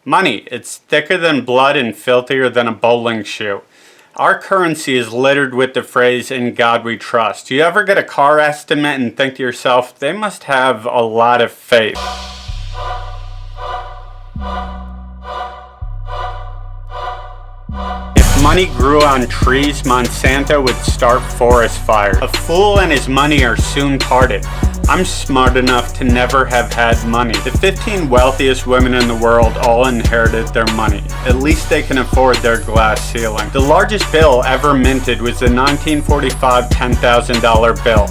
Money, it's thicker than blood and filthier than a bowling shoe. Our currency is littered with the phrase, "In God we trust." You ever get a car estimate and think to yourself, they must have a lot of faith? If money grew on trees, Monsanto would start forest fires. A fool and his money are soon parted. I'm smart enough to never have had money. The 15 wealthiest women in the world all inherited their money. At least they can afford their glass ceiling. The largest bill ever minted was the 1945 $10,000 bill.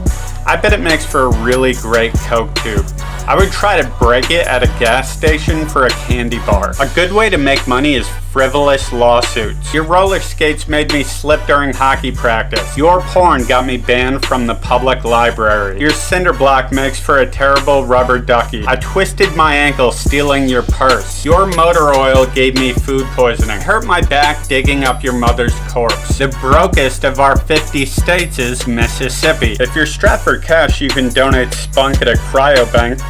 I bet it makes for a really great Coke tube. I would try to break it at a gas station for a candy bar. A good way to make money is frivolous lawsuits. Your roller skates made me slip during hockey practice. Your porn got me banned from the public library. Your cinder block makes for a terrible rubber ducky. I twisted my ankle stealing your purse. Your motor oil gave me food poisoning. Hurt my back digging up your mother's corpse. The brokest of our 50 states is Mississippi. If you're strapped for cash, you can donate spunk at a cryobank.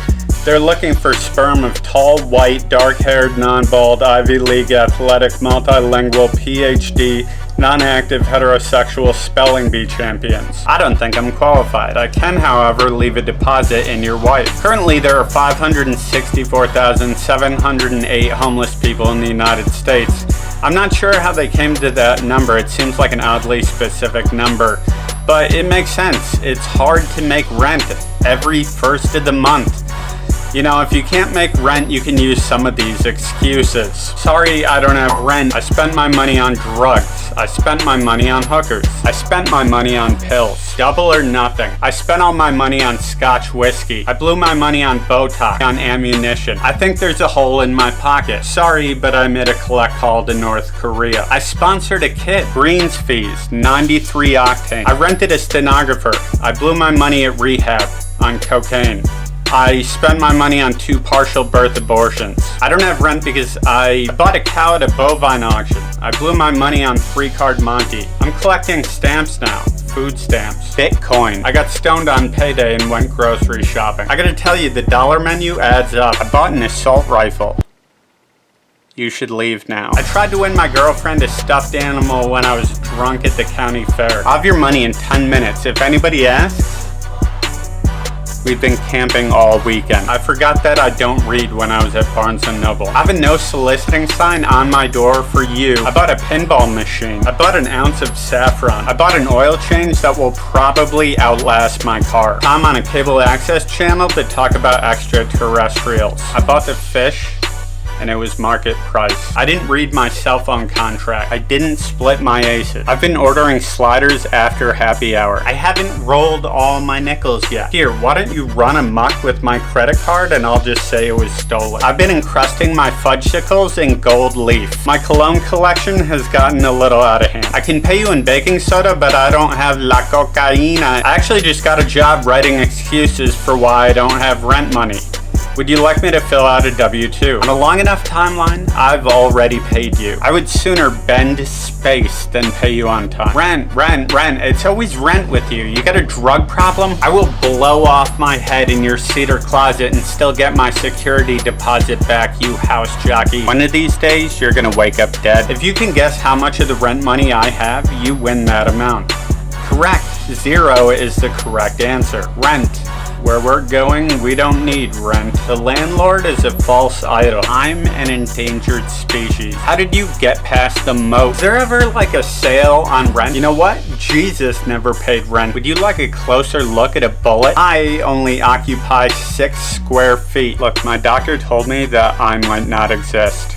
They're looking for sperm of tall, white, dark-haired, non-bald, Ivy League athletic, multilingual, PhD, non-active, heterosexual spelling bee champions. I don't think I'm qualified. I can, however, leave a deposit in your wife. Currently, there are 564,708 homeless people in the United States. I'm not sure how they came to that number. It seems like an oddly specific number, but it makes sense. It's hard to make rent every first of the month. You know, if you can't make rent, you can use some of these excuses. Sorry, I don't have rent. I spent my money on drugs. I spent my money on hookers. I spent my money on pills. Double or nothing. I spent all my money on Scotch whiskey. I blew my money on Botox, on ammunition. I think there's a hole in my pocket. Sorry, but I made a collect call to North Korea. I sponsored a kid. Greens fees, 93 octane. I rented a stenographer. I blew my money at rehab on cocaine. I spent my money on 2 partial birth abortions. I don't have rent because I bought a cow at a bovine auction. I blew my money on 3-card Monty. I'm collecting stamps now. Food stamps. Bitcoin. I got stoned on payday and went grocery shopping. I gotta tell you, the dollar menu adds up. I bought an assault rifle. You should leave now. I tried to win my girlfriend a stuffed animal when I was drunk at the county fair. I'll have your money in 10 minutes. If anybody asks, we've been camping all weekend. I forgot that I don't read when I was at Barnes & Noble. I have a no soliciting sign on my door for you. I bought a pinball machine. I bought an ounce of saffron. I bought an oil change that will probably outlast my car. I'm on a cable access channel to talk about extraterrestrials. I bought the fish and it was market price. I didn't read my cell phone contract. I didn't split my aces. I've been ordering sliders after happy hour. I haven't rolled all my nickels yet. Here, why don't you run amok with my credit card and I'll just say it was stolen. I've been encrusting my fudgesicles in gold leaf. My cologne collection has gotten a little out of hand. I can pay you in baking soda, but I don't have la cocaína. I actually just got a job writing excuses for why I don't have rent money. Would you like me to fill out a W-2? On a long enough timeline, I've already paid you. I would sooner bend space than pay you on time. Rent. It's always rent with you. You got a drug problem? I will blow off my head in your cedar closet and still get my security deposit back, you house jockey. One of these days, you're gonna wake up dead. If you can guess how much of the rent money I have, you win that amount. Correct. 0 is the correct answer. Rent. Where we're going, we don't need rent. The landlord is a false idol. I'm an endangered species. How did you get past the moat? Is there ever like a sale on rent? You know what? Jesus never paid rent. Would you like a closer look at a bullet? I only occupy 6 square feet. Look, my doctor told me that I might not exist.